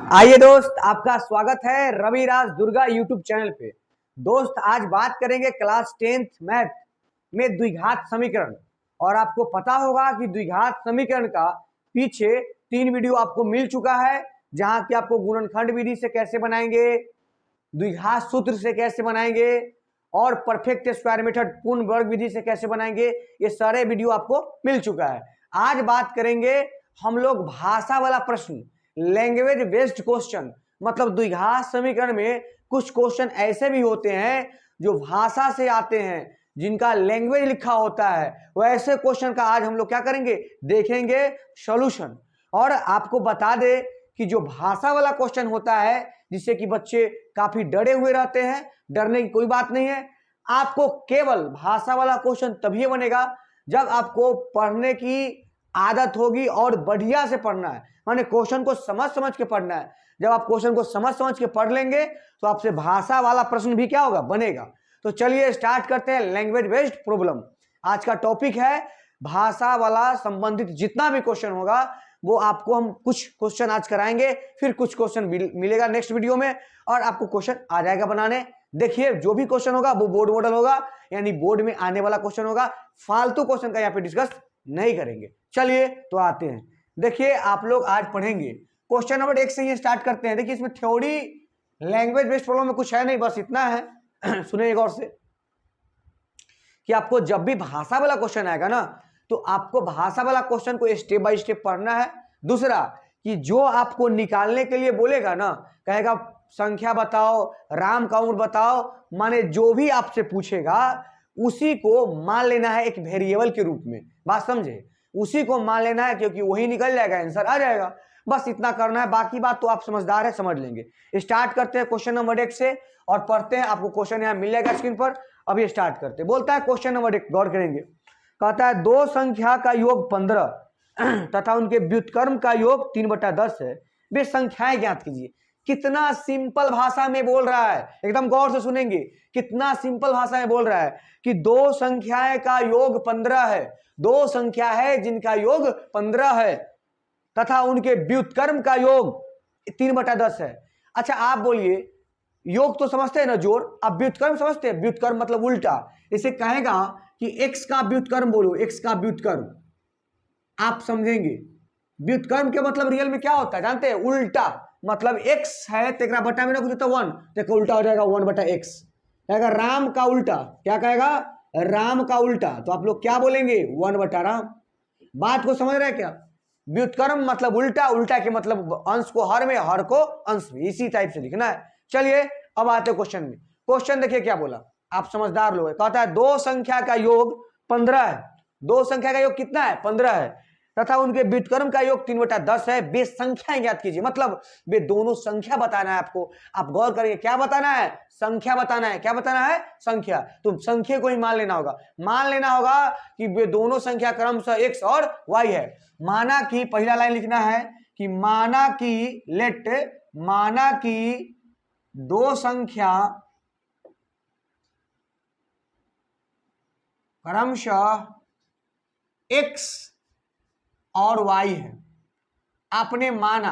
आइए दोस्त, आपका स्वागत है रविराज दुर्गा यूट्यूब चैनल पे। दोस्त, आज बात करेंगे क्लास 10th मैथ में द्विघात समीकरण। और आपको पता होगा कि द्विघात समीकरण का पीछे 3 वीडियो आपको मिल चुका है, जहां की आपको गुणनखंड विधि से कैसे बनाएंगे, द्विघात सूत्र से कैसे बनाएंगे और परफेक्ट स्क्वायर मेथड पूर्ण वर्ग विधि से कैसे बनाएंगे, ये सारे वीडियो आपको मिल चुका है। आज बात करेंगे हम लोग भाषा वाला प्रश्न, लैंग्वेज बेस्ड क्वेश्चन। मतलब द्विघात समीकरण में कुछ क्वेश्चन ऐसे भी होते हैं जो भाषा से आते हैं, जिनका लैंग्वेज लिखा होता है। वैसे क्वेश्चन का आज हम लोग क्या करेंगे, देखेंगे सॉल्यूशन। और आपको बता दे कि जो भाषा वाला क्वेश्चन होता है, जिससे कि बच्चे काफी डरे हुए रहते हैं, डरने की कोई बात नहीं है। आपको केवल भाषा वाला क्वेश्चन तभी बनेगा जब आपको पढ़ने की आदत होगी और बढ़िया से पढ़ना है, माने क्वेश्चन को समझ समझ के पढ़ना है। जब आप क्वेश्चन को समझ समझ के पढ़ लेंगे तो आपसे भाषा वाला प्रश्न भी क्या होगा, बनेगा। तो चलिए स्टार्ट करते हैं लैंग्वेज बेस्ड प्रॉब्लम। आज का टॉपिक है भाषा वाला संबंधित जितना भी क्वेश्चन होगा वो आपको हम कुछ क्वेश्चन आज कराएंगे, फिर कुछ क्वेश्चन मिलेगा नेक्स्ट वीडियो में और आपको क्वेश्चन आ जाएगा बनाने। देखिए, जो भी क्वेश्चन होगा वो बोर्ड मॉडल होगा, यानी बोर्ड में आने वाला क्वेश्चन होगा। फालतू क्वेश्चन का यहाँ पे डिस्कस नहीं करेंगे। चलिए तो आते हैं। देखिए, आप लोग आज पढ़ेंगे क्वेश्चन नंबर 1 से ही स्टार्ट करते हैं। देखिए, इसमें थ्योरी लैंग्वेज बेस्ड प्रॉब्लम में कुछ है नहीं, बस इतना है सुनिए गौर से कि आपको जब भी भाषा वाला क्वेश्चन आएगा ना, तो आपको भाषा वाला क्वेश्चन को स्टेप बाय स्टेप पढ़ना है। दूसरा कि जो आपको निकालने के लिए बोलेगा ना, कहेगा संख्या बताओ, राम का उम्र बताओ, माने जो भी आपसे पूछेगा उसी को मान लेना है एक वेरिएबल के रूप में। बात समझे, उसी को मान लेना है, क्योंकि वही निकल जाएगा, आंसर आ जाएगा। बस इतना करना है, बाकी बात तो आप समझदार है, समझ लेंगे। स्टार्ट करते हैं क्वेश्चन नंबर 1 से और पढ़ते हैं। आपको क्वेश्चन यहाँ मिल जाएगा स्क्रीन पर। अभी स्टार्ट करते हैं। बोलता है क्वेश्चन नंबर 1, गौर करेंगे। कहता है दो संख्या का योग 15 तथा उनके व्युत्क्रम का योग 3/10 है, वे संख्याएं ज्ञात कीजिए। कितना सिंपल भाषा में बोल रहा है, एकदम गौर से सुनेंगे। कितना सिंपल भाषा में बोल रहा है कि दो संख्याएं का योग 15 है, दो संख्या है जिनका योग 15 है तथा उनके व्युत्क्रम का योग 3/10 है। अच्छा, आप बोलिए, योग तो समझते हैं ना, जोड़। अब व्युत्क्रम समझते हैं? व्युत्क्रम मतलब उल्टा। इसे कहेगा कि x का व्युत्क्रम बोलो, x का व्युत्क्रम, आप समझेंगे। व्युत्क्रम के मतलब रियल में क्या होता है जानते हैं? उल्टा। मतलब x है तो एक बटा में ना कुछ तो 1, तो उल्टा हो जाएगा 1/x। कहेगा राम का उल्टा, क्या कहेगा? राम का उल्टा। तो आप लोग क्या बोलेंगे? 1/राम। बात को समझ रहे हैं क्या? व्युत्क्रम मतलब उल्टा, उल्टा के मतलब अंश को हर में, हर को अंश में, इसी टाइप से लिखना है। चलिए अब आते क्वेश्चन में। क्वेश्चन देखिए क्या बोला, आप समझदार लोग। कहता है दो संख्या का योग 15 है। दो संख्या का योग कितना है? 15 है तथा उनके व्युत्क्रम का योग 3/10 है, वे संख्याएं ज्ञात कीजिए। मतलब वे दोनों संख्या बताना है आपको। आप गौर करिए, क्या बताना है? संख्या बताना है। क्या बताना है? संख्या। तो संख्या को ही मान लेना होगा। मान लेना होगा कि वे दोनों संख्या क्रमशः x और y है। माना कि पहला लाइन लिखना है कि माना कि माना कि दो संख्या क्रमशः x और y है। आपने माना,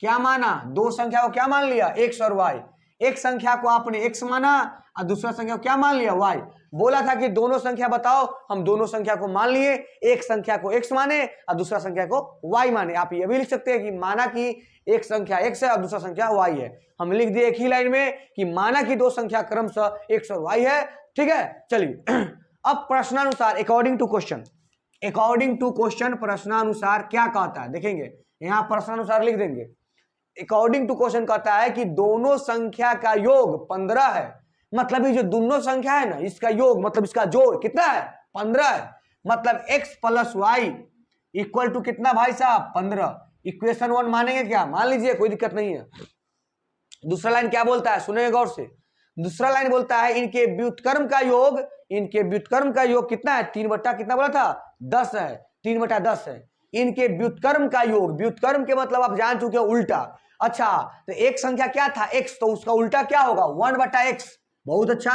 क्या माना? दो संख्या को क्या मान लिया? x और y। एक संख्या को आपने x माना और दूसरा संख्या को क्या मान लिया? y। बोला था कि दोनों संख्या बताओ, हम दोनों संख्या को मान लिए। एक संख्या को x माने और दूसरा संख्या को y माने। आप ये भी लिख सकते हैं कि माना कि एक संख्या x है और दूसरा संख्या y है। हम लिख दिए एक ही लाइन में कि माना कि दो संख्या क्रमशः x और y है। ठीक है, चलिए अब प्रश्नानुसार according to question, according to question प्रश्नानुसार क्या कहता है देखेंगे। यहां प्रश्नानुसार लिख देंगे। अकॉर्डिंग टू क्वेश्चन कहता है कि दोनों संख्या का योग 15 है। मतलब ये जो दोनों संख्या है ना, इसका योग मतलब इसका जोड़ कितना है? 15 है। मतलब x plus Y equal to कितना भाई साहब? 15। इक्वेशन 1 मानेंगे क्या? मान लीजिए, कोई दिक्कत नहीं है। दूसरा लाइन क्या बोलता है, सुनिए गौर से। दूसरा लाइन बोलता है इनके व्युत्क्रम का योग, इनके व्युत्क्रम का योग कितना है? 3 कितना बोला था? 10 है। 3/10 है। इनके व्युत्क्रम का योग, व्युत्क्रम के मतलब आप जान चुके हो, उल्टा। अच्छा, तो एक संख्या क्या था? x, तो उसका उल्टा क्या होगा? 1/x। बहुत अच्छा।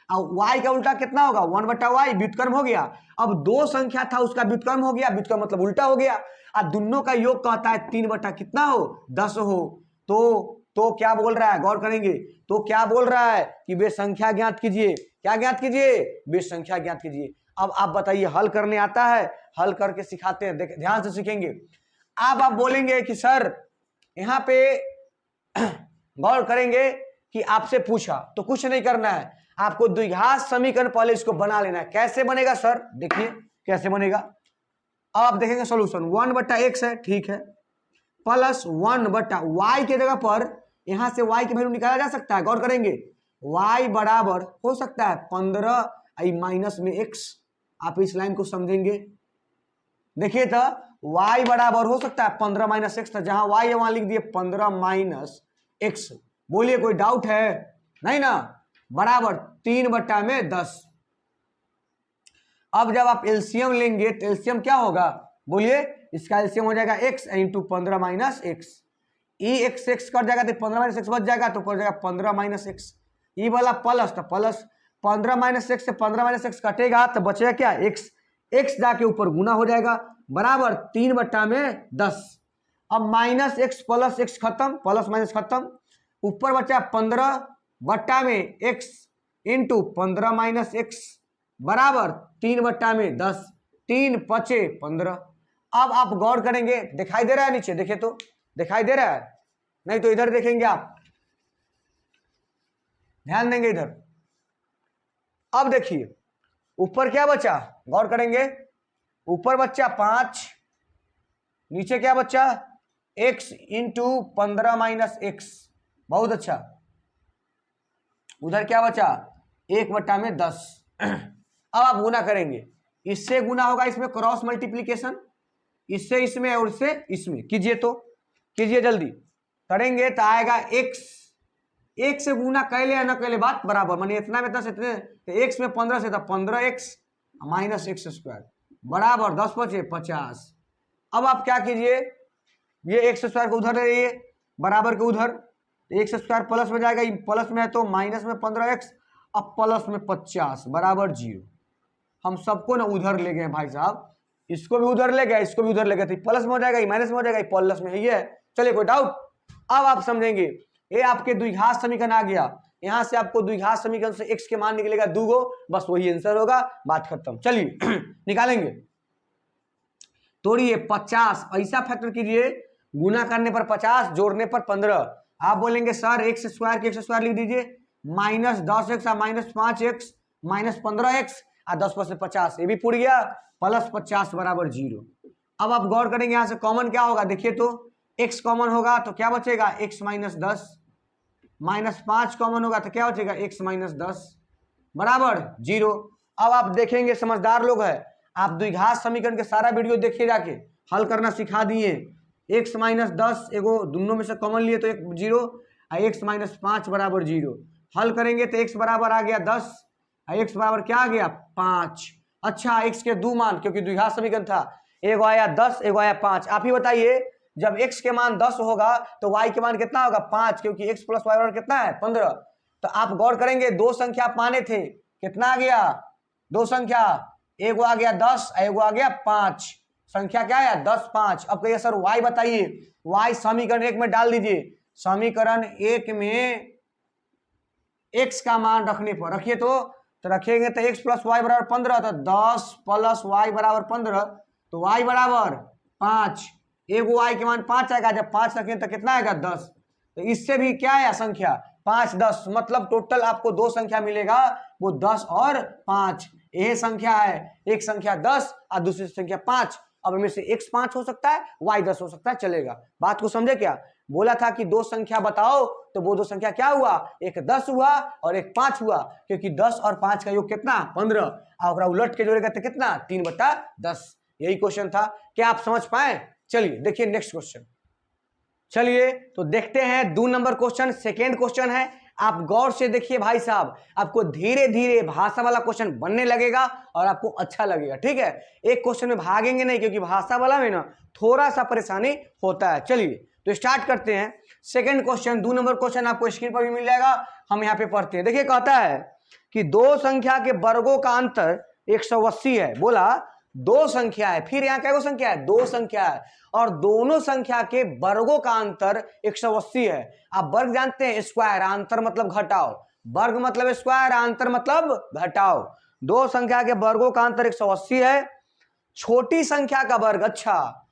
और y का उल्टा कितना होगा 1/y, व्युत्क्रम हो गया। अब दो संख्या था उसका व्युत्क्रम हो गया, व्युत्क्रम मतलब उल्टा हो गया। और दोनों का योग कहता है 3 कितना हो 10 हो। तो क्या बोल रहा है, गौर करेंगे, तो क्या बोल रहा है कि वे संख्या ज्ञात कीजिए। क्या ज्ञात कीजिए, वे संख्या ज्ञात कीजिए। अब आप बताइए हल करने आता है, हल करके सिखाते हैं, ध्यान से सीखेंगे। अब आप बोलेंगे कि सर यहाँ पे गौर करेंगे कि आपसे पूछा तो कुछ नहीं करना है, आपको द्विघात समीकरण पहले इसको बना लेना है। कैसे बनेगा सर, देखिए कैसे बनेगा। अब आप देखेंगे सॉल्यूशन 1/x है, ठीक है, प्लस 1/y के जगह पर यहां से y की वैल्यू निकाला जा सकता है। गौर करेंगे y बराबर हो सकता है 15 माइनस में x। आप इस लाइन को समझेंगे, देखिए तो y बराबर हो सकता है 15 माइनस एक्स, जहां y है वहां लिख दिए 15 माइनस एक्स। बोलिए कोई डाउट है, नहीं ना, बराबर 3/10। अब जब आप एलसीएम लेंगे तो एलसीएम क्या होगा, बोलिए, इसका एलसीएम हो जाएगा x इंटू 15 माइनस एक्स। ई एक्स एक्स कट जाएगा तो 15 माइनस एक्स बच जाएगा, तो पड़ जाएगा 15 माइनस एक्स। ई वाला प्लस, तो प्लस 15 माइनस एक्स से 15 माइनस एक्स कटेगा तो बचेगा क्या एक्स। एक्स जाके ऊपर गुना हो जाएगा, बराबर 3/10। अब माइनस एक्स प्लस एक्स खत्म, प्लस माइनस खत्म, ऊपर बचा 15/x इंटू 15 माइनस एक्स बराबर 3/10। 3 पचे 15। अब आप गौर करेंगे, दिखाई दे रहा है नीचे, देखिए तो दिखाई दे रहा है, नहीं तो इधर देखेंगे आप, ध्यान देंगे इधर। अब देखिए ऊपर क्या बचा, गौर करेंगे, ऊपर बच्चा 5, नीचे क्या बच्चा x इंटू 15 माइनस एक्स। बहुत अच्छा, उधर क्या बचा 1/10। अब आप गुना करेंगे, इससे गुना होगा, इसमें क्रॉस मल्टीप्लीकेशन, इससे इसमें और इससे इसमें कीजिए, तो कीजिए जल्दी, करेंगे तो आएगा x। एक से गुना कैले या न कैले बात बराबर, मानिए इतना में 10 इतने, तो x में 15 से था 15x माइनस एक्स स्क्वायर बराबर 10 पचे 50। अब आप क्या कीजिए, ये एक्स स्क्वायर को उधर ले जाइए, बराबर के उधर, तो एक्स स्क्वायर प्लस में जाएगा, प्लस में है तो माइनस में 15x, अब प्लस में 50 बराबर 0। हम सबको ना उधर ले गए भाई साहब, इसको भी उधर ले गए, इसको भी उधर ले गए, तो प्लस में हो जाएगा, माइनस में हो जाएगा, प्लस में है। चलिए कोई डाउट। अब आप समझेंगे, ये आपके द्विघात समीकरण आ गया, यहां से आपको द्विघात समीकरण से x के मान निकलेगा 2, बस वही आंसर होगा, बात खत्म। चलिए निकालेंगे, तोड़िए 50, ऐसा फैक्टर कीजिए, गुना करने पर 50, जोड़ने पर 15। आप बोलेंगे सर एक्स स्क्वायर के एक्स स्क्वायर लिख दीजिए, minus 10x minus 5x minus 15x, 10 पर से 50, ये भी पूरी गया, प्लस 50 बराबर 0। अब आप गौर करेंगे, यहां से कॉमन क्या होगा, देखिए तो x कॉमन होगा तो क्या बचेगा x माइनस 10, माइनस 5 कॉमन होगा तो क्या बचेगा x माइनस 10 बराबर 0। अब आप देखेंगे, समझदार लोग है, आप द्विघात समीकरण के सारा वीडियो देखिए, जाके हल करना सिखा दिए। x माइनस 10 एगो दोनों में से कॉमन लिए तो 0, x माइनस 5 बराबर 0। हल करेंगे तो x बराबर आ गया 10, x बराबर क्या आ गया 5। अच्छा, x के दो मान, क्योंकि द्विघात समीकरण था, एगो आया 10 एगो आया 5। आप ही बताइए, जब x के मान 10 होगा तो y के मान कितना होगा 5, क्योंकि x प्लस वाई बराबर कितना है 15। तो आप गौर करेंगे, दो संख्या आप माने थे, कितना आ गया, दो संख्या, एगो आ गया 10 एगो आ गया 5, संख्या क्या है 10 5। अब कहिए सर y बताइए, y समीकरण 1 में डाल दीजिए, समीकरण 1 में x का मान रखने पर रखिए, तो रखेंगे तो x प्लस वाई बराबर 15, तो 10 प्लस वाई बराबर 15, तो y बराबर 5, एगो y के मान 5 आएगा, जब 5 रखें तो कितना आएगा 10। तो इससे भी क्या है संख्या 5 10, मतलब टोटल आपको दो संख्या मिलेगा, वो 10 और 5। यह संख्या है, एक संख्या 10 और दूसरी संख्या 5। अब इनमें से x 5 हो सकता है, y 10 हो सकता है, चलेगा। बात को समझे क्या, बोला था कि दो संख्या बताओ, तो वो दो संख्या क्या हुआ, एक 10 हुआ और एक 5 हुआ, क्योंकि 10 और 5 का योग कितना 15, और उलट के जोड़ेगा तो कितना 3/10। यही क्वेश्चन था, क्या आप समझ पाए। चलिए देखिए नेक्स्ट क्वेश्चन। चलिए तो देखते हैं 2 नंबर क्वेश्चन, सेकेंड क्वेश्चन है। आप गौर से देखिए भाई साहब, आपको धीरे धीरे भाषा वाला क्वेश्चन बनने लगेगा और आपको अच्छा लगेगा, ठीक है। एक क्वेश्चन में भागेंगे नहीं, क्योंकि भाषा वाला में ना थोड़ा सा परेशानी होता है। चलिए तो स्टार्ट करते हैं। सेकेंड क्वेश्चन, 2 नंबर क्वेश्चन आपको स्क्रीन पर भी मिल जाएगा, हम यहाँ पे पढ़ते हैं। देखिए कहता है कि दो संख्या के वर्गों का अंतर 180 है। बोला दो संख्या है, फिर यहाँ क्या संख्या है, दो संख्या है, और दोनों संख्या के वर्गों का अंतर 180 है। आप वर्ग जानते हैं, स्क्वायर, अंतर मतलब घटाओ, वर्ग मतलब स्क्वायर, अंतर मतलब घटाओ। दो संख्या के वर्गों का अंतर 180 है। छोटी संख्या का वर्ग, अच्छा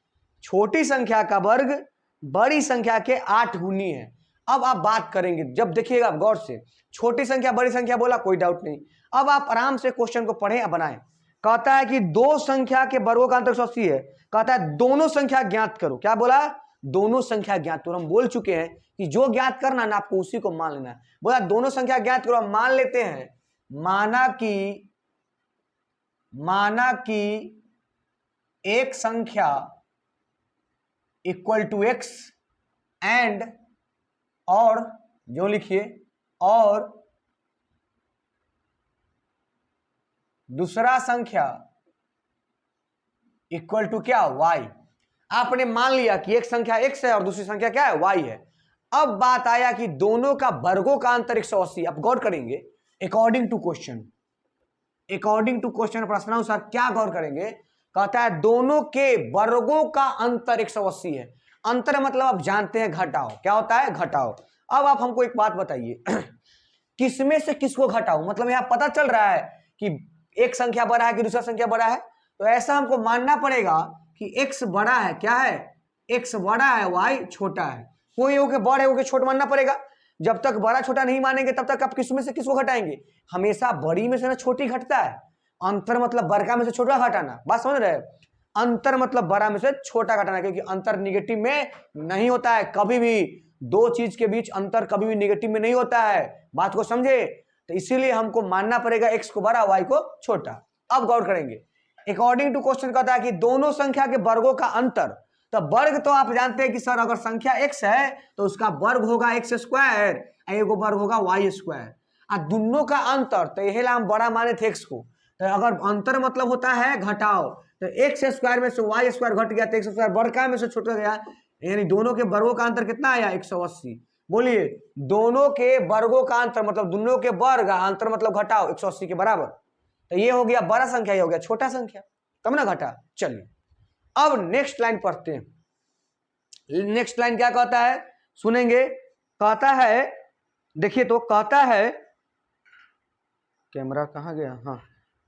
छोटी संख्या का वर्ग बड़ी संख्या के 8 गुनी है। अब आप बात करेंगे, जब देखिएगा आप गौर से, छोटी संख्या बड़ी संख्या बोला, कोई डाउट नहीं। अब आप आराम से क्वेश्चन को पढ़ें या बनाएं। कहता है कि दो संख्या के वर्गों का अंतर 180 है। कहता है दोनों संख्या ज्ञात करो। क्या बोला, दोनों संख्या ज्ञात करो। हम बोल चुके हैं कि जो ज्ञात करना ना आपको उसी को मान लेना है। बोला दोनों संख्या ज्ञात करो। हम मान लेते हैं, माना कि एक संख्या इक्वल टू एक्स एंड, और जो लिखिए, और दूसरा संख्या इक्वल टू क्या, वाई। आपने मान लिया कि एक संख्या एक्स है और दूसरी संख्या क्या है, वाई है। अब बात आया कि दोनों का वर्गों का अंतर 180। अब गौर करेंगे अकॉर्डिंग टू क्वेश्चन, प्रश्नानुसार क्या गौर करेंगे। कहता है दोनों के वर्गों का अंतर 180 है। अंतर मतलब आप जानते हैं घटाओ, क्या होता है, घटाओ। अब आप हमको एक बात बताइए, किसमें से किसको घटाओ, मतलब यहां पता चल रहा है कि एक संख्या बड़ा है कि दूसरा संख्या बड़ा है। तो ऐसा हमको मानना पड़ेगा कि x बड़ा है, क्या है, x बड़ा है, y छोटा है। कोई हो के बड़ा है, हो के छोटा मानना पड़ेगा। जब तक बड़ा छोटा नहीं मानेंगे तब तक आप किसमें से किसको घटाएंगे, हमेशा बड़ी में से ना छोटी घटता है। अंतर मतलब बड़का में से छोटा घटाना, बात समझ रहे हैं। अंतर मतलब बड़ा में से छोटा घटाना, क्योंकि अंतर निगेटिव में नहीं होता है कभी भी। दो चीज के बीच अंतर कभी भी निगेटिव में नहीं होता है, बात को समझे। तो इसीलिए हमको मानना पड़ेगा x को बड़ा, y को छोटा। अब गौर करेंगे, अकॉर्डिंग टू क्वेश्चन कहता है कि दोनों संख्या के वर्गों का अंतर। तो वर्ग तो आप जानते हैं कि सर अगर संख्या x है तो उसका वर्ग होगा x स्क्वायर, एगो वर्ग होगा y स्क्वायर। और दोनों का अंतर, तो यही हम बड़ा माने थे x को। तो अगर अंतर मतलब होता है घटाओ, तो x स्क्वायर में से y स्क्वायर घट गया तो x स्क्वायर बड़का में से छोटा गया, यानी दोनों के वर्गों का अंतर कितना आया, 180। बोलिए दोनों के वर्गों का अंतर मतलब दोनों के वर्ग, अंतर मतलब घटाओ, 180 के बराबर। तो ये हो गया बड़ा संख्या, ये हो गया छोटा संख्या, तब ना घटा। चलिए अब नेक्स्ट लाइन पढ़ते हैं। नेक्स्ट लाइन क्या कहता है, सुनेंगे। कहता है, देखिए तो कहता है, कैमरा कहां गया, हाँ,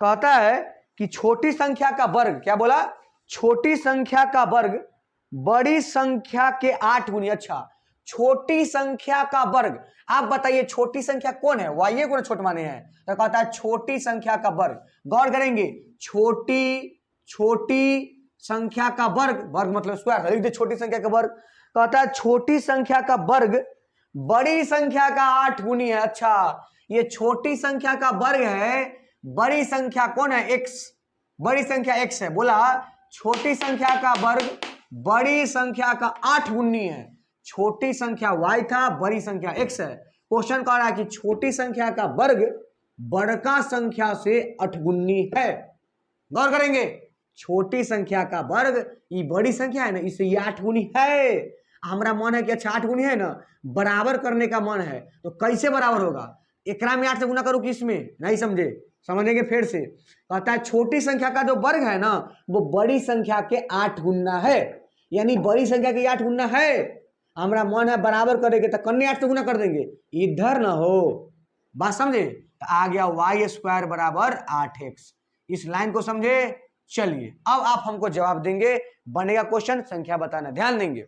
कहता है कि छोटी संख्या का वर्ग, क्या बोला, छोटी संख्या का वर्ग बड़ी संख्या के 8 गुनी। अच्छा, छोटी संख्या का वर्ग, आप बताइए छोटी संख्या कौन है, वाई को छोट माने हैं। तो कहता है छोटी संख्या का वर्ग, गौर करेंगे, छोटी संख्या का वर्ग, वर्ग मतलब स्क्वायर, लिख दे छोटी संख्या का वर्ग। कहता है छोटी संख्या का वर्ग बड़ी संख्या का 8 गुनी है। अच्छा, ये छोटी संख्या का वर्ग है, बड़ी संख्या कौन है, x, बड़ी संख्या x है। बोला छोटी संख्या का वर्ग बड़ी संख्या का 8 गुनी है। छोटी संख्या y था, बड़ी संख्या x है। क्वेश्चन कह रहा है कि छोटी संख्या का वर्ग बड़का संख्या से 8 गुनी है। गौर करेंगे, छोटी संख्या का वर्ग, ये बड़ी संख्या है ना, इससे ये 8 गुनी है। हमारा मन है कि अच्छा 8 गुनी है ना, बराबर करने का मन है, तो कैसे बराबर होगा, एकरा में 8 से गुना करूं कि इसमें, नहीं समझे, समझेंगे फिर से। कहता है छोटी संख्या का जो वर्ग है ना, वो बड़ी संख्या के 8 गुना है, यानी बड़ी संख्या के 8 गुना है। हमारा मन है बराबर करेंगे तो कन्ने 8 से गुना कर देंगे, इधर ना हो, बात समझे। तो आ गया वाई स्क्वायर बराबर 8x। इस लाइन को समझे। चलिए अब आप हमको जवाब देंगे, बनेगा क्वेश्चन, संख्या बताना, ध्यान देंगे।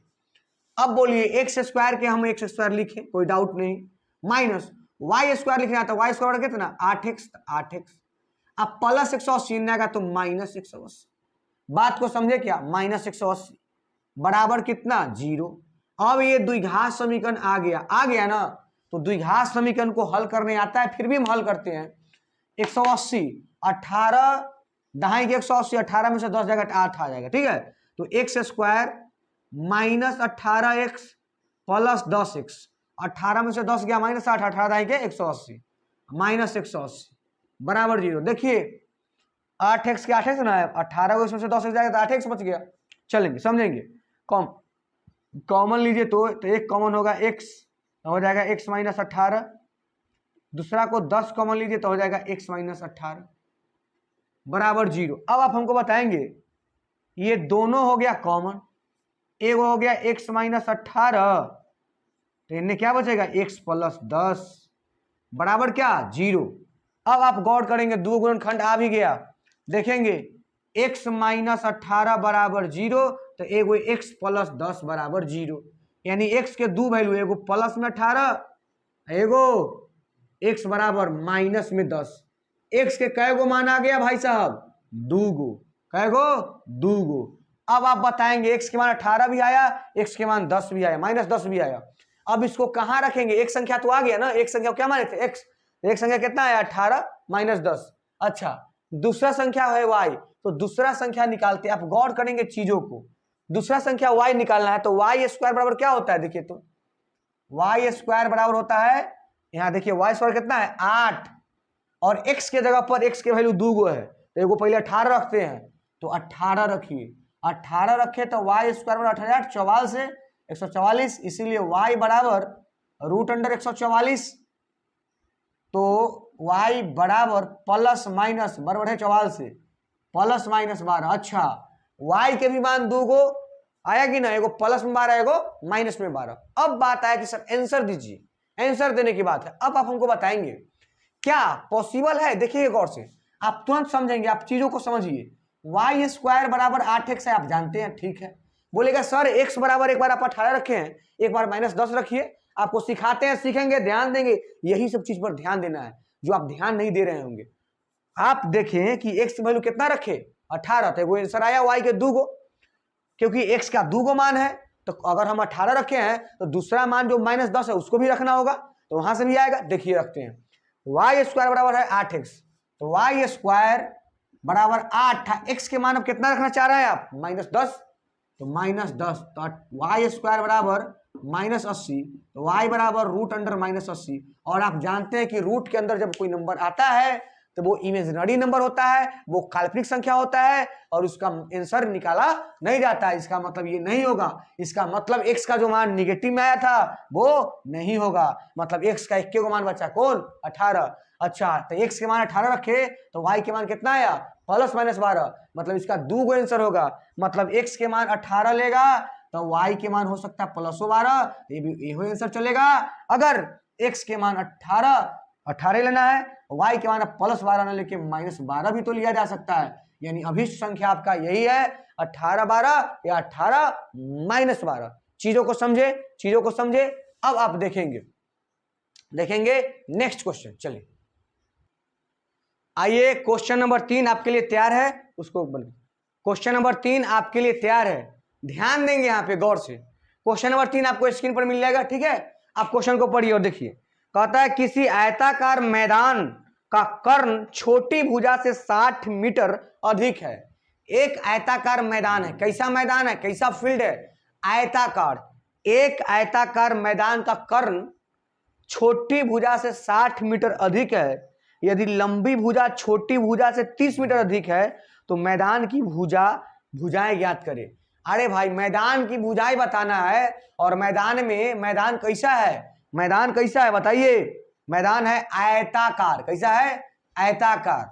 अब बोलिए एक्स स्क्वायर के हम एक्स स्क्वायर लिखें, कोई डाउट नहीं, माइनस वाई स्क्वायर लिखना था, वाई स्क्वायर कितना 8x। अब प्लस 180 आएगा तो माइनस 180। बात को समझे क्या, माइनस 180 बराबर कितना, 0। अब ये द्विघात समीकरण आ गया ना, तो द्विघात समीकरण को हल करने आता है, फिर भी हम हल करते हैं। 180, 18 दहाई के 180, 18 में से 10 जाएगा 8 आ जाएगा, ठीक है। तो x square minus 18x plus 10x, 18 में से 10 गया माइनस 8, 18 दहाई के 180 माइनस 180 बराबर 0। देखिए 8x के 8x ना है, 18 को इसमें से 10x जाएगा तो 8x बच गया। चलेंगे समझेंगे, कॉमन लीजिए तो एक कॉमन होगा x, हो जाएगा x माइनस 18 दूसरा को 10 कॉमन लीजिए तो हो जाएगा x माइनस 18 बराबर 0। अब आप हमको बताएंगे ये दोनों हो गया कॉमन, एक हो गया x माइनस 18, तो इनमें क्या बचेगा x प्लस 10 बराबर क्या 0। अब आप गौर करेंगे दो गुणनखंड आ भी गया, देखेंगे x माइनस 18 बराबर 0 तो एगो x प्लस 10 बराबर 0, यानी x के दो वैल्यू, एगो प्लस में 18 एगो x बराबर माइनस में 10। x के कै गो मान आ गया भाई साहब, दो गो, कै गो दो गो। अब आप बताएंगे x के मान 18 भी आया, x के मान 10 भी आया, माइनस 10 भी आया। अब इसको कहां रखेंगे, एक संख्या तो आ गया ना, एक संख्या क्या माने थे x, एक संख्या कितना आया 18 माइनस 10। अच्छा दूसरा संख्या है y, तो दूसरा संख्या निकालते, आप गौर करेंगे चीजों को, दूसरा संख्या y निकालना है तो y स्क्वायर बराबर क्या होता है, देखिए तो y स्क्वायर बराबर होता है, यहां देखिए y स्क्वायर कितना है 8, और x के जगह पर x के वैल्यू 2 गो है, तो एगो पहले 18 रखते हैं, तो 18 रखिए, 18 रखे तो y स्क्वायर बराबर 18 44 से 144, इसीलिए y बराबर रूट अंडर 144, तो y बराबर प्लस माइनस बराबर है 44 से प्लस माइनस 12। अच्छा y के भी मान दो गो आया कि ना, एगो प्लस में 12 एगो माइनस में 12। अब बात आया कि सर आंसर दीजिए, आंसर देने की बात है। अब आप हमको बताएंगे क्या पॉसिबल है, देखिए गौर से आप तुरंत समझेंगे, आप चीजों को समझिए। वाई स्क्वायर बराबर 8x है, आप जानते हैं, ठीक है। बोलेगा सर x बराबर एक बार आप 18 रखे हैं, एक बार माइनस 10 रखिए, आपको सिखाते हैं, सीखेंगे, ध्यान देंगे, यही सब चीज पर ध्यान देना है जो आप ध्यान नहीं दे रहे होंगे। आप देखें कि x वैल्यू कितना रखे 18, तो वो आंसर आया y के दो गो, क्योंकि x का दो गो मान है, तो अगर हम 18 रखे हैं तो दूसरा मान जो माइनस 10 है उसको भी रखना होगा, तो वहां से भी आएगा। देखिए रखते हैं, वाई स्क्वायर बराबर है 8x, तो वाई स्क्वायर बराबर 8, x के मान अब कितना रखना चाह रहे हैं आप, माइनस 10, तो माइनस 10, तो वाई स्क्वायर बराबर माइनस 80, तो वाई बराबर रूट अंडर माइनस 80। और आप जानते हैं कि रूट के अंदर जब कोई नंबर आता है तो वो इमेजिनरी नंबर होता है, वो काल्पनिक संख्या होता है, और उसका आंसर निकाला नहीं जाता है। इसका मतलब ये नहीं होगा, इसका मतलब x का जो मान निगेटिव में आया था वो नहीं होगा, मतलब x का एक को मान बचा कौन 18। अच्छा तो x के मान 18 रखे तो y के मान कितना आया प्लस माइनस 12, मतलब इसका दो गो आंसर होगा, मतलब x के मान 18 लेगा तो y के मान हो सकता है प्लस 12, ये भी यही आंसर चलेगा। अगर x के मान 18 लेना है, y के मान प्लस 12 ना लेके माइनस 12 भी तो लिया जा सकता है, यानी अभिष्ट संख्या आपका यही है 18 12 या 18 माइनस 12। चीजों को समझे, चीजों को समझे। अब आप देखेंगे नेक्स्ट क्वेश्चन, चलिए आइए क्वेश्चन नंबर 3 आपके लिए तैयार है, उसको क्वेश्चन नंबर 3 आपके लिए तैयार है, ध्यान देंगे यहाँ पे गौर से। क्वेश्चन नंबर 3 आपको स्क्रीन पर मिल जाएगा, ठीक है। आप क्वेश्चन को पढ़िए और देखिए, कहता है किसी आयताकार मैदान का कर्ण छोटी भुजा से 60 मीटर अधिक है। एक आयताकार मैदान है, कैसा मैदान है, कैसा फील्ड है, आयताकार। एक आयताकार मैदान का कर्ण छोटी भुजा से 60 मीटर अधिक है, यदि लंबी भुजा छोटी भुजा से 30 मीटर अधिक है तो मैदान की भुजाएं ज्ञात करें। अरे भाई मैदान की भुजाएं बताना है, और मैदान में मैदान कैसा है, मैदान कैसा है बताइए, मैदान है आयताकार, कैसा है आयताकार।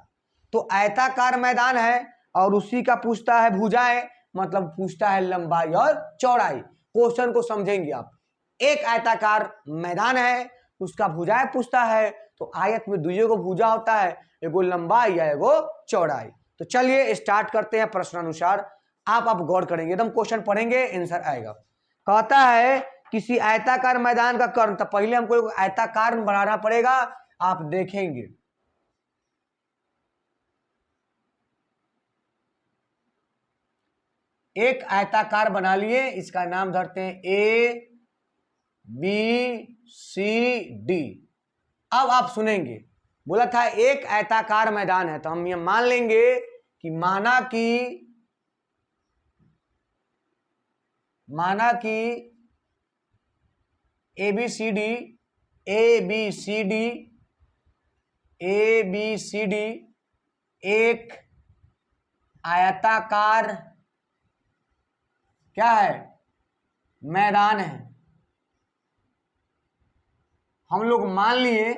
तो आयताकार मैदान है और उसी का पूछता है भुजाएं, मतलब पूछता है लंबाई और चौड़ाई। क्वेश्चन को समझेंगे आप, एक आयताकार मैदान है उसका भुजाएं पूछता है, तो आयत में दुइयों को भुजा होता है, एगो लंबाई या एगो चौड़ाई। तो चलिए स्टार्ट करते हैं प्रश्नानुसार। आप गौर करेंगे, एकदम क्वेश्चन पढ़ेंगे आंसर आएगा। कहता है किसी आयताकार मैदान का कर्ण, तो पहले हमको एक आयताकार बनाना पड़ेगा, आप देखेंगे एक आयताकार बना लिए, इसका नाम धरते हैं ए बी सी डी। अब आप सुनेंगे, बोला था एक आयताकार मैदान है, तो हम ये मान लेंगे कि माना कि ए बी सी डी एक आयताकार क्या है मैदान है। हम लोग मान लिए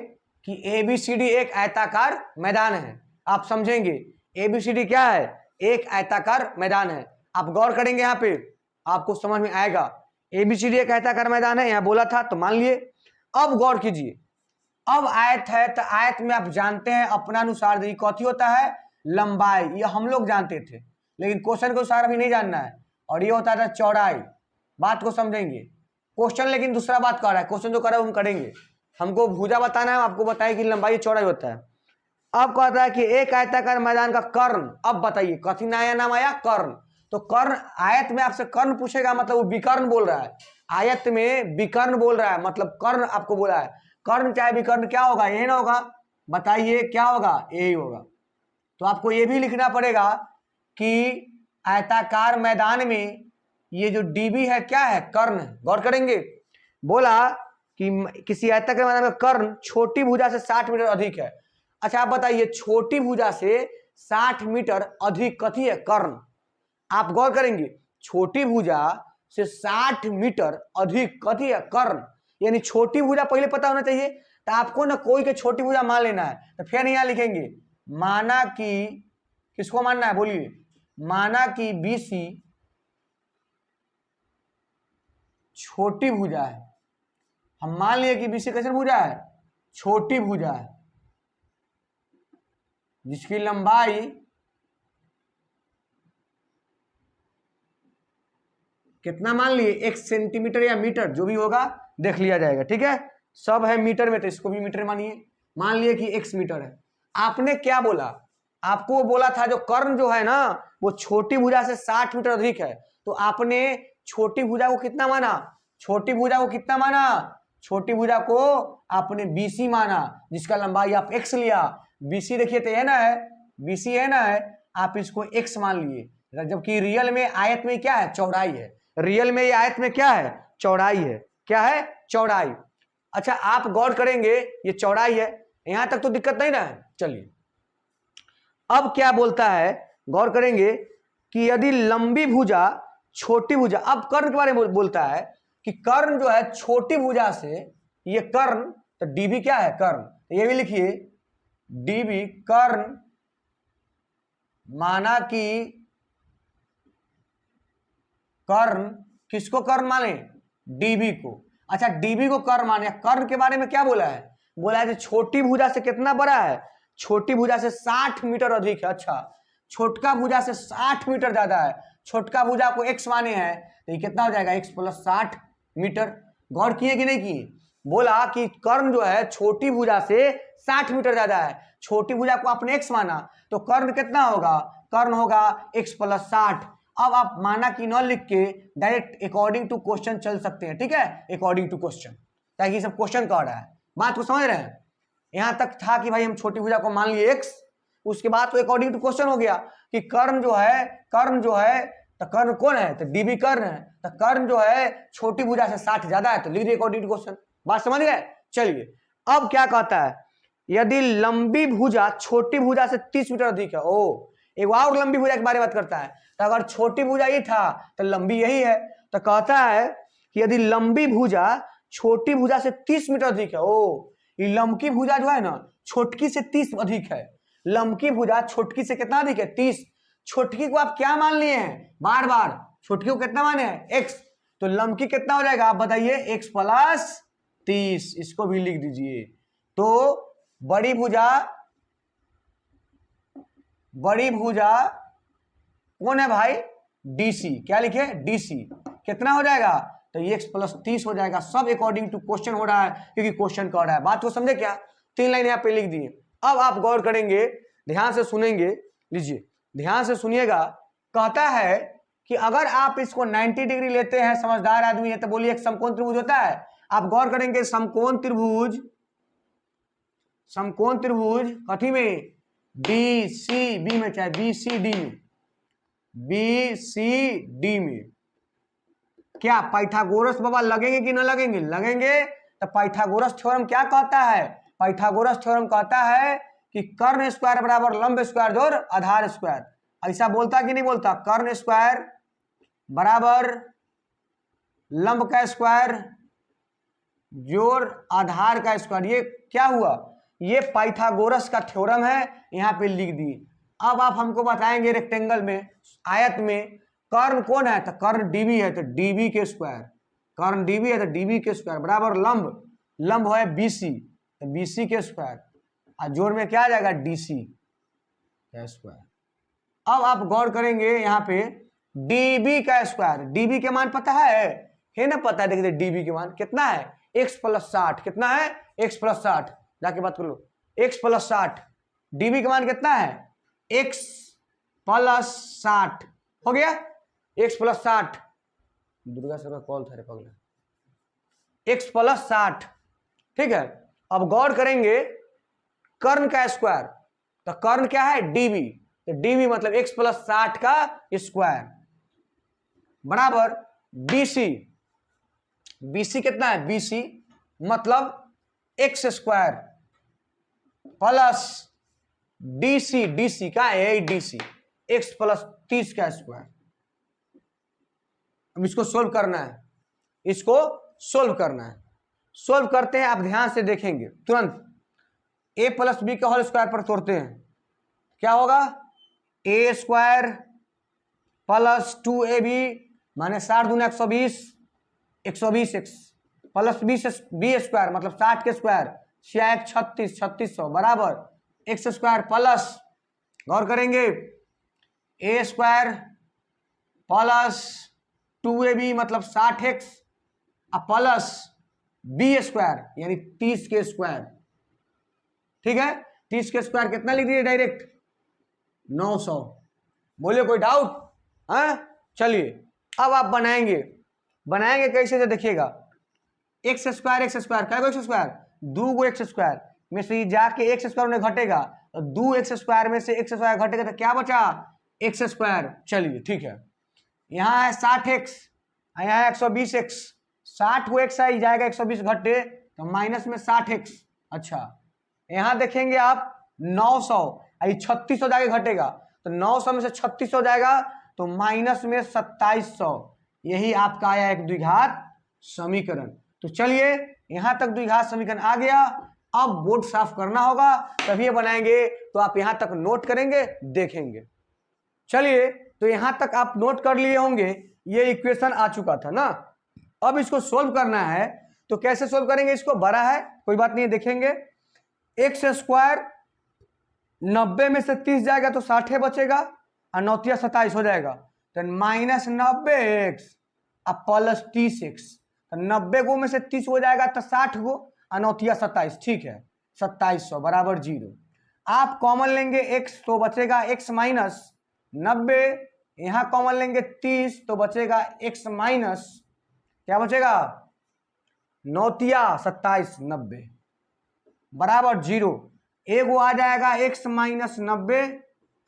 कि ABCD एक आयताकार मैदान है। आप समझेंगे ABCD क्या है, एक आयताकार मैदान है। आप गौर करेंगे यहाँ पे आपको समझ में आएगा। ABCD एक आयताकार मैदान है, यहाँ बोला था तो मान लिए। अब गौर कीजिए, अब आयत है तो आयत में आप जानते हैं अपना अनुसार देखिए कथी होता है, लंबाई, ये हम लोग जानते थे, लेकिन क्वेश्चन के अनुसार अभी नहीं जानना है। और ये होता था चौड़ाई, बात को समझेंगे। क्वेश्चन लेकिन दूसरा बात कर रहा है, क्वेश्चन जो कर रहा है हम करेंगे, हमको भुजा बताना है, आपको बताइए कि लंबाई चौड़ाई होता है। अब कहता है कि एक आयताकार मैदान का कर्ण, अब बताइए कथी नया नाम आया, कर्ण। तो कर्ण, आयत में आपसे कर्ण पूछेगा मतलब वो विकर्ण बोल रहा है, आयत में विकर्ण बोल रहा है मतलब कर्ण आपको बोला है। कर्ण चाहे विकर्ण क्या होगा, यही ना होगा, बताइए क्या होगा, यही होगा। तो आपको ये भी लिखना पड़ेगा कि आयताकार मैदान में ये जो डीबी है क्या है, कर्ण है। गौर करेंगे, बोला कि किसी आयताकार मैदान में कर्ण छोटी भुजा से 60 मीटर अधिक है। अच्छा आप बताइए छोटी भुजा से 60 मीटर अधिक कथी है, कर्ण। आप गौर करेंगे छोटी भुजा से 60 मीटर अधिक कथी है, कर्ण। यानी छोटी भुजा पहले पता होना चाहिए, तो आपको ना कोई के छोटी भुजा मान लेना है। तो फिर यहां लिखेंगे माना कि, किसको मानना है बोलिए, माना कि BC छोटी भुजा है। हम मान लिए कि BC कैसे भुजा है, छोटी भुजा है, जिसकी लंबाई कितना मान लिए, 1 सेंटीमीटर या मीटर जो भी होगा देख लिया जाएगा, ठीक है। सब है मीटर में तो इसको भी मीटर मानिए। मान लिए कि x मीटर है। आपने क्या बोला, आपको वो बोला था जो कर्ण जो है ना वो छोटी भुजा से 60 मीटर अधिक है, तो आपने छोटी भुजा को कितना माना, छोटी भुजा को कितना माना, छोटी भुजा को आपने BC माना, जिसका लंबाई आप x लिया। BC देखिए तो है ना है, BC है ना है, आप इसको x मान लिए, जबकि रियल में आयत में क्या है, चौड़ाई है। रियल में ये आयत में क्या है, चौड़ाई है, क्या है, चौड़ाई। अच्छा आप गौर करेंगे ये चौड़ाई है, यहां तक तो दिक्कत नहीं ना है। चलिए अब क्या बोलता है, गौर करेंगे कि यदि लंबी भुजा छोटी भुजा, अब कर्ण के बारे में बोलता है कि कर्ण जो है छोटी भुजा से, ये कर्ण, तो डीबी क्या है, कर्ण, तो ये भी लिखिए डीबी कर्ण, माना कि कर्ण, किसको कर्ण माने, डीबी को। अच्छा डीबी को कर्ण माने, कर्ण के बारे में क्या बोला है, बोला है छोटी भुजा से कितना बड़ा है, छोटी भुजा से 60 मीटर अधिक है। अच्छा छोटका भुजा से 60 मीटर ज्यादा है, छोटका भुजा को x माने हैं, तो ये कितना हो जाएगा, x + 60 मीटर। गौर किए कि नहीं किए, बोला कि कर्ण जो है छोटी भुजा से 60 मीटर ज्यादा है, छोटी भुजा को आपने x माना, तो कर्ण कितना होगा, कर्ण होगा x + 60। अब आप माना कि न लिख के डायरेक्ट अकॉर्डिंग टू क्वेश्चन चल सकते हैं, ठीक है, अकॉर्डिंग टू क्वेश्चन, ताकि सब क्वेश्चन कह रहा है, बात को समझ रहे हैं। यहां तक था कि भाई हम छोटी भुजा को मान लिए x, उसके बाद तो अकॉर्डिंग टू क्वेश्चन हो गया कि कर्ण जो है, कर्ण जो है, तो कर्ण कौन है, तो डीबी कर्ण है, तो कर्ण जो है छोटी भुजा से 60 ज्यादा है, तो लिख दिए अकॉर्डिंग टू क्वेश्चन। बात समझ गए। चलिए अब क्या कहता है, यदि लंबी भुजा छोटी भुजा से 30 मीटर अधिक है। ओ एक और लंबी भुजा के बारे में बात करता है, तो अगर छोटी भुजा ही था तो लंबी यही है, तो कहता है कि यदि लंबी भुजा छोटी भुजा से 30 मीटर अधिक है। ओ ये लंबकी भुजा जो है ना छोटकी से 30 अधिक है, लंबकी भुजा छोटकी से कितना अधिक है, 30। छोटकी को आप क्या मान लिए हैं, बार बार छोटकी को कितना माने हैं, x, तो लंबकी कितना हो जाएगा आप बताइए, x + 30, इसको भी लिख दीजिए। तो बड़ी भुजा कौन है भाई, DC, क्या लिखे, DC, कितना हो जाएगा, तो ये x + 30 हो जाएगा। सब अकॉर्डिंग टू क्वेश्चन हो रहा है, क्योंकि क्वेश्चन कह रहा है। बात को समझे क्या, 3 लाइन यहाँ पे लिख दिए। अब आप गौर करेंगे, ध्यान से सुनेंगे, लीजिए ध्यान से सुनिएगा। कहता है कि अगर आप इसको 90 डिग्री लेते हैं, समझदार आदमी है तो बोलिए एक समकोण त्रिभुज होता है। आप गौर करेंगे समकोण त्रिभुज कथी में, BCB में, चाहे BCD में क्या पाइथागोरस बाबा लगेंगे कि ना लगेंगे, लगेंगे। तो पाइथागोरस थ्योरम क्या कहता है, पाइथागोरस थ्योरम कहता है कि कर्ण स्क्वायर बराबर लंब स्क्वायर जोड़ आधार स्क्वायर। ऐसा बोलता कि नहीं बोलता, कर्ण स्क्वायर बराबर लंब का स्क्वायर जोड़ आधार का स्क्वायर। ये क्या हुआ, ये पाइथागोरस का थ्योरम है, यहाँ पे लिख दिए। अब आप हमको बताएंगे रेक्टेंगल में, आयत में कर्ण कौन है, तो कर्ण डीबी है, तो डीबी के स्क्वायर, कर्ण डीबी है तो डीबी के स्क्वायर बराबर लंब, लंब है बीसी, तो बीसी के स्क्वायर, और जोड़ में क्या आ जाएगा, डीसी का स्क्वायर। अब आप गौर करेंगे यहाँ पे डीबी का स्क्वायर, डीबी के मान पता है ना, पता है, देखिए डीबी के मान कितना है, x + 60, कितना है, x + 60, जाके बात कर लो, x + 60, डीबी का मान कितना है, x + 60, हो गया, x + 60, दुर्गा सर का कॉल था रे पगला, x + 60, ठीक है। अब गौर करेंगे कर्ण का स्क्वायर, तो कर्ण क्या है, डीबी, तो डीबी मतलब x + 60 का स्क्वायर बराबर बीसी, बीसी कितना है, बीसी मतलब x square plus DC, DC का है डीसी, x + 30 का स्क्वायर। अब इसको सोल्व करना है, इसको सोल्व करना है, सोल्व करते हैं, आप ध्यान से देखेंगे तुरंत, a + b का होल स्क्वायर पर तोड़ते हैं, क्या होगा, a स्क्वायर प्लस 2ab माने 60 दूना 120, 120x प्लस बी स्क्वायर मतलब 60 के स्क्वायर, 6 36, 3600 बराबर x स्क्वायर प्लस, गौर करेंगे a स्क्वायर प्लस 2ab मतलब 60x प्लस बी स्क्वायर यानी 30 के स्क्वायर, ठीक है, 30 के स्क्वायर कितना लिख दीजिए डायरेक्ट, 900। बोले कोई डाउट, हाँ, चलिए अब आप बनाएंगे, बनाएंगे कैसे से देखिएगा, एक्स स्क्वायर क्या एक्स स्क्वायर, 2 एक्स स्क्वायर में से जाके एक्स स्क्वायर में घटेगा, तो 2 एक्स स्क्वायर में से एक्स स्क्वायर घटेगा तो क्या बचा, एक्स स्क्वायर। चलिए ठीक है, यहाँ है 60x, यहाँ है 120x, 60 को एक्स आई जाएगा, 120 घटे तो माइनस में 60x। अच्छा यहाँ देखेंगे आप 900, 3600 जाके घटेगा, तो 900 में से 3600 जाएगा तो माइनस में 2700, यही आपका आया एक द्विघात समीकरण। तो चलिए यहां तक द्विघात समीकरण आ गया, अब बोर्ड साफ करना होगा तभी बनाएंगे, तो आप यहां तक नोट करेंगे, देखेंगे। चलिए तो यहां तक आप नोट कर लिए होंगे, ये इक्वेशन आ चुका था ना, अब इसको सोल्व करना है, तो कैसे सोल्व करेंगे, इसको बड़ा है कोई बात नहीं, देखेंगे एक्स स्क्वायर 90 में से 30 जाएगा तो 60 बचेगा और 9 27 हो जाएगा, तो माइनस 90x प्लस 30x, तो 90 गो में से 30 हो जाएगा तो 60 गो और 9 27, ठीक है, 2700 बराबर 0। आप कॉमन लेंगे x तो बचेगा x माइनस 90, यहां कॉमन लेंगे 30 तो बचेगा x माइनस, क्या बचेगा, 9 27 90 बराबर 0। एगो आ जाएगा x माइनस 90,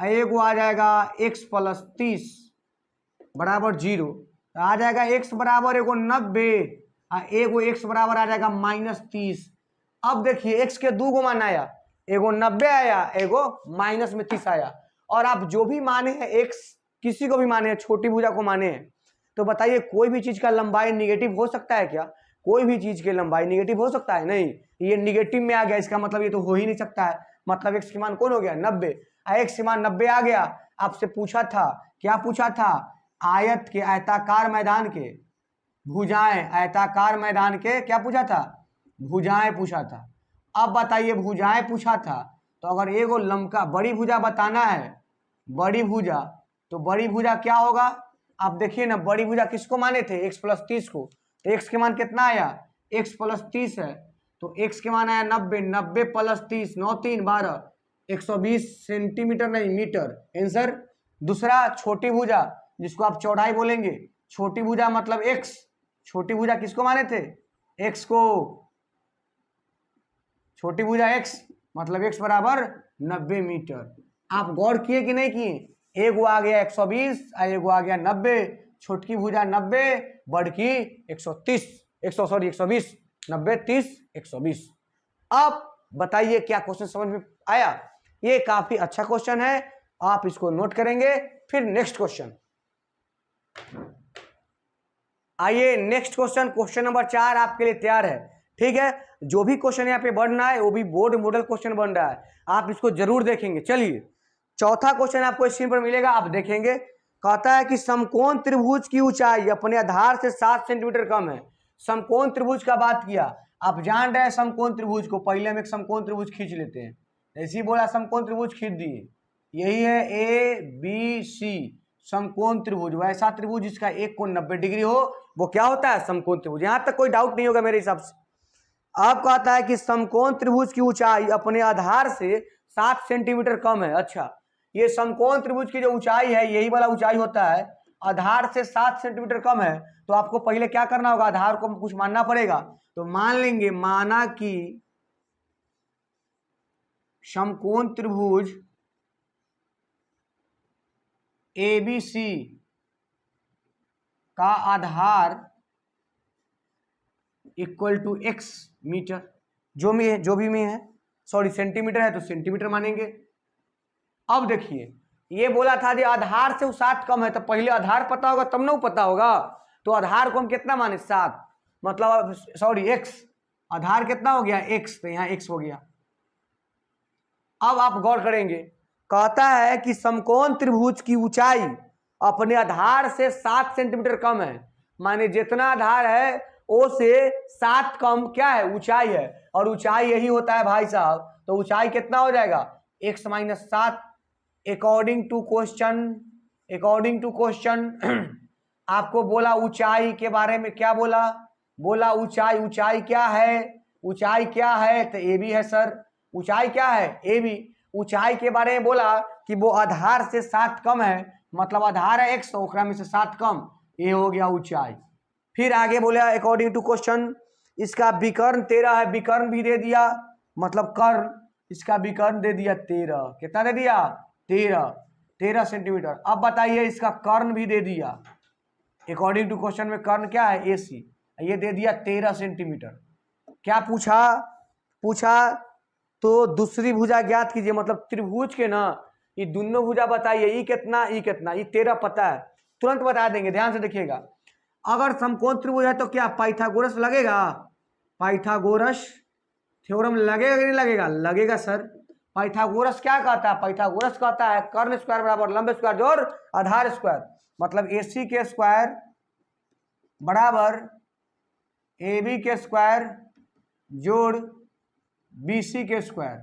एगो आ जाएगा x प्लस 30 बराबर 0, आ जाएगा x बराबर एगो 90 एगो x बराबर आ जाएगा माइनस 30। अब देखिए x के 2 गो मान आया, एगो 90 आया, एगो माइनस में 30 आया, और आप जो भी माने हैं x किसी को भी माने हैं, छोटी भुजा को माने हैं, तो बताइए कोई भी चीज का लंबाई निगेटिव हो सकता है क्या, कोई भी चीज की लंबाई निगेटिव हो सकता है, नहीं, ये निगेटिव में आ गया, इसका मतलब ये तो हो ही नहीं सकता है, मतलब x के मान कौन हो गया 90, x के मान 90 आ गया। आपसे पूछा था, क्या पूछा था, आयत के आयताकार मैदान के भुजाएं, आयताकार मैदान के क्या पूछा था, भुजाएं पूछा था। अब बताइए भुजाएं पूछा था, तो अगर एगो लंबका बड़ी भुजा बताना है, बड़ी भुजा, तो बड़ी भुजा क्या होगा, आप देखिए ना, बड़ी भुजा किसको माने थे, x प्लस 30 को, तो x के मान कितना आया, x प्लस 30 है, तो x के मान आया 90, 90 प्लस 30, 9 3 12, 120 सेंटीमीटर नहीं मीटर, आंसर। दूसरा छोटी भुजा जिसको आप चौड़ाई बोलेंगे, छोटी भुजा मतलब x, छोटी भुजा किसको माने थे, x को, छोटी भुजा x मतलब x बराबर 90 मीटर। आप गौर किए कि नहीं किए, एगो आ गया 120 और एगो आ गया 90, छोटकी भुजा 90, बड़की 130, 120, 90 30 120। अब बताइए क्या क्वेश्चन समझ में आया, ये काफी अच्छा क्वेश्चन है, आप इसको नोट करेंगे। फिर नेक्स्ट क्वेश्चन, आइए नेक्स्ट क्वेश्चन, क्वेश्चन नंबर 4 आपके लिए तैयार है, ठीक है, जो भी क्वेश्चन यहाँ पे बन रहा है वो भी बोर्ड मॉडल क्वेश्चन बन रहा है, आप इसको जरूर देखेंगे। चलिए चौथा क्वेश्चन आपको स्क्रीन पर मिलेगा, आप देखेंगे। कहता है कि समकोण त्रिभुज की ऊंचाई अपने आधार से 7 सेंटीमीटर कम है। समकोण त्रिभुज का बात किया, आप जान रहे हैं समकोण त्रिभुज को। पहले हम एक समकोण त्रिभुज खींच लेते हैं, ऐसे ही बोला समकोण त्रिभुज खींच दिए। यही है ए बी सी समकोण त्रिभुज, वैसा त्रिभुज जिसका एक कोण 90 डिग्री हो वो क्या होता है, समकोण त्रिभुज। यहां तक कोई डाउट नहीं होगा मेरे हिसाब से। अब कहता है कि समकोण त्रिभुज की ऊंचाई अपने आधार से 7 सेंटीमीटर कम है। अच्छा, ये समकोण त्रिभुज की जो ऊंचाई है यही वाला ऊंचाई होता है, आधार से 7 सेंटीमीटर कम है। तो आपको पहले क्या करना होगा, आधार को कुछ मानना पड़ेगा। तो मान लेंगे, माना कि समकोण त्रिभुज ABC का आधार इक्वल टू x मीटर, जो भी में है, सॉरी सेंटीमीटर है तो सेंटीमीटर मानेंगे। अब देखिए ये बोला था कि आधार से 7 कम है, तो पहले आधार पता होगा तब ना पता होगा। तो आधार को हम कितना माने, 7, मतलब सॉरी x, आधार कितना हो गया x, तो यहाँ x हो गया। अब आप गौर करेंगे, कहता है कि समकोण त्रिभुज की ऊंचाई अपने आधार से 7 सेंटीमीटर कम है, माने जितना आधार है ओ से 7 कम क्या है, ऊंचाई है। और ऊंचाई यही होता है भाई साहब, तो ऊंचाई कितना हो जाएगा, x minus 7। According to question आपको बोला ऊंचाई के बारे में, क्या बोला ऊंचाई क्या है, ऊंचाई क्या है, तो ए बी है सर। ऊंचाई क्या है, ए बी। ऊंचाई के बारे में बोला कि वो आधार से 7 कम है, मतलब आधार है x, ओकरा में से 7 कम, ये हो गया ऊंचाई। फिर आगे बोला अकॉर्डिंग टू क्वेश्चन इसका विकर्ण 13 है, विकर्ण भी दे दिया, मतलब कर्ण, इसका विकर्ण दे दिया 13। कितना दे दिया, 13 सेंटीमीटर। अब बताइए इसका कर्ण भी दे दिया, अकॉर्डिंग टू क्वेश्चन में कर्ण क्या है, AC, ये दे दिया 13 सेंटीमीटर। क्या पूछा तो दूसरी भुजा ज्ञात कीजिए, मतलब त्रिभुज के ना ये दोनों भुजा बताइए, ये कितना, ये 13 पता है, तुरंत बता देंगे। ध्यान से देखिएगा, अगर समकोण त्रिभुज है तो क्या पाइथागोरस लगेगा, पाइथागोरस थ्योरम लगेगा कि नहीं लगेगा, लगेगा सर। पाइथागोरस क्या कहता है, पाइथागोरस कहता है कर्ण स्क्वायर बराबर लंब स्क्वायर जोड़ आधार स्क्वायर, मतलब AC के स्क्वायर बराबर AB के स्क्वायर जोड़ BC के स्क्वायर।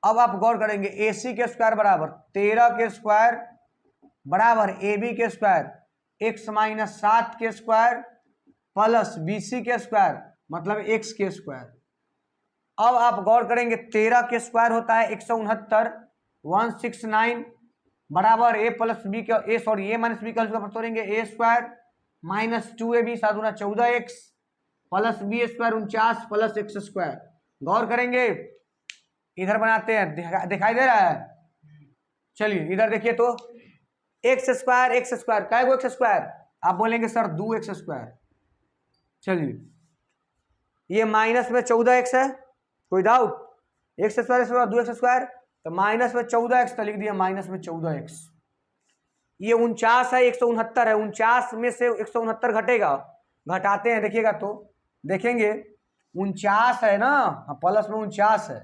अब आप गौर करेंगे, AC के स्क्वायर बराबर 13 के स्क्वायर बराबर AB के स्क्वायर x माइनस 7 के स्क्वायर प्लस BC के स्क्वायर, मतलब x के स्क्वायर। अब आप गौर करेंगे 13 के स्क्वायर होता है 169, 169 बराबर a प्लस बी का a माइनस बी का तोड़ेंगे a स्क्वायर माइनस 2ab 7 गुना 14x plus B square 49 plus x square. गौर करेंगे, इधर बनाते हैं, दिखाई दे रहा है। चलिए इधर देखिए तो x स्क्वायर क्या है, x स्क्वायर, आप बोलेंगे सर 2x स्क्वायर। चलिए ये माइनस में 14x है, कोई doubt, x square 2x square, तो माइनस में 14x, तो लिख दिया माइनस में 14x। ये 49 है, 169 है, 49 में से 169 घटेगा, घटाते हैं, देखिएगा तो देखेंगे 49 है ना, प्लस में 49 है,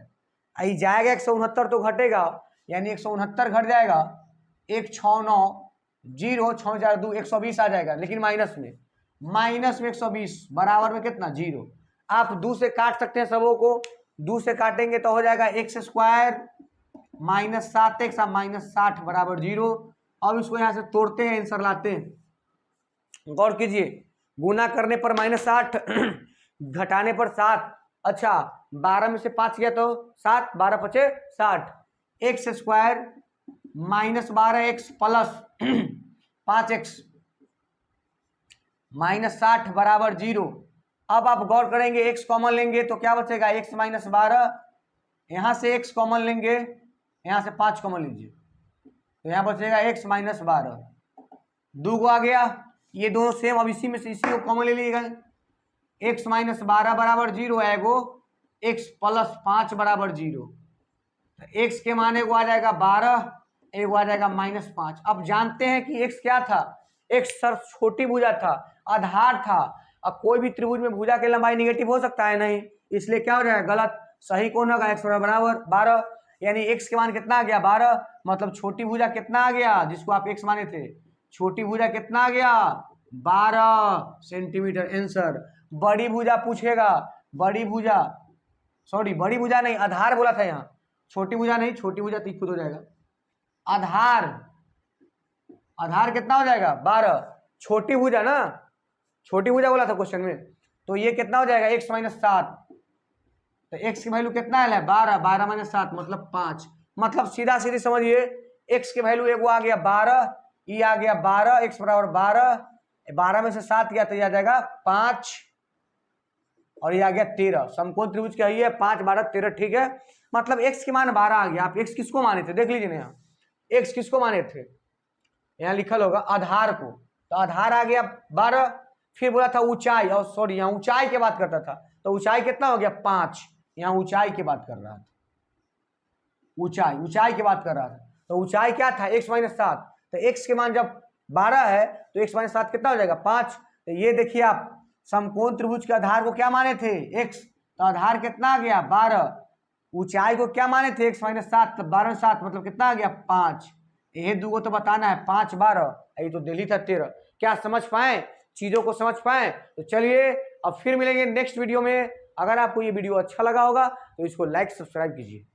आई जाएगा 169 तो घटेगा, यानी 169 घट जाएगा, 169 0 6 4 2 120 आ जाएगा, लेकिन माइनस में 120 बराबर में कितना 0। आप 2 से काट सकते हैं, सबों को 2 से काटेंगे तो हो जाएगा x square minus 7x minus 60 बराबर 0। अब इसको यहां से तोड़ते हैं, आंसर लाते हैं। गौर कीजिए, गुना करने पर -8 घटाने पर 7, अच्छा 12 में से 5 गया तो 7, 12 पचे 60, x square minus 12x plus 5x minus 60 बराबर 0। अब आप गौर करेंगे x कॉमन लेंगे तो क्या बचेगा, x माइनस 12, यहां से x कॉमन लेंगे, यहां से 5 कॉमन लीजिए, तो यहां बचेगा x माइनस 12, 2 को आ गया, ये दोनों सेम, अब इसी में से इसी को कॉमन ले लीजिएगा, x माइनस 12 बराबर 0 है, एगो x प्लस 5 बराबर 0, तो x के माने को आ जाएगा 12, एगो आ जाएगा -5। अब जानते हैं कि x क्या था, x सर छोटी भुजा था, आधार था, अब कोई भी त्रिभुज में भुजा की लंबाई निगेटिव हो सकता है नहीं, इसलिए क्या हो जाएगा गलत। सही कौन होगा, x बराबर 12, यानी x के मान कितना आ गया 12, मतलब छोटी भुजा कितना आ गया जिसको आप x माने थे, छोटी भुजा कितना आ गया 12 सेंटीमीटर आंसर। बड़ी भुजा पूछेगा, बड़ी भुजा, सॉरी बड़ी भुजा नहीं, आधार बोला था यहाँ, छोटी भुजा नहीं, छोटी भुजा तो खुद हो जाएगा। आधार, आधार कितना हो जाएगा 12, छोटी भुजा ना, छोटी भुजा बोला था क्वेश्चन में, तो ये कितना हो जाएगा x माइनस 7, तो x की वैल्यू कितना है 12, 12 माइनस 7 मतलब 5, मतलब सीधा सीधी समझिए x की वैल्यू एगो आ गया 12, ये आ गया 12, x बराबर 12, 12 में से 7 गया तो ये आ जाएगा 5, और ये आ गया 13। समकोण त्रिभुज क्या है 5 12 13, ठीक है, मतलब x के मान 12 आ गया। आप x किसको माने थे देख लीजिए ना, यहाँ x किसको माने थे, यहाँ लिखल होगा आधार को, तो आधार आ गया 12, फिर बोला था ऊंचाई, और सॉरी यहाँ ऊंचाई की बात करता था, तो ऊंचाई कितना हो गया 5, यहाँ ऊंचाई की बात कर रहा था, ऊंचाई, ऊंचाई की बात कर रहा था, तो ऊंचाई क्या था x माइनस 7, तो x के मान जब 12 है तो x माइनस 7 कितना हो जाएगा 5। तो ये देखिए आप समकोण त्रिभुज के आधार को क्या माने थे x, तो आधार कितना आ गया 12, ऊंचाई को क्या माने थे x माइनस 7, तो 12 7 मतलब कितना आ गया 5, ये दो तो बताना है 5 12, ये तो दिल्ली था 13। क्या समझ पाए, चीजों को समझ पाए, तो चलिए अब फिर मिलेंगे नेक्स्ट वीडियो में। अगर आपको ये वीडियो अच्छा लगा होगा तो इसको लाइक सब्सक्राइब कीजिए।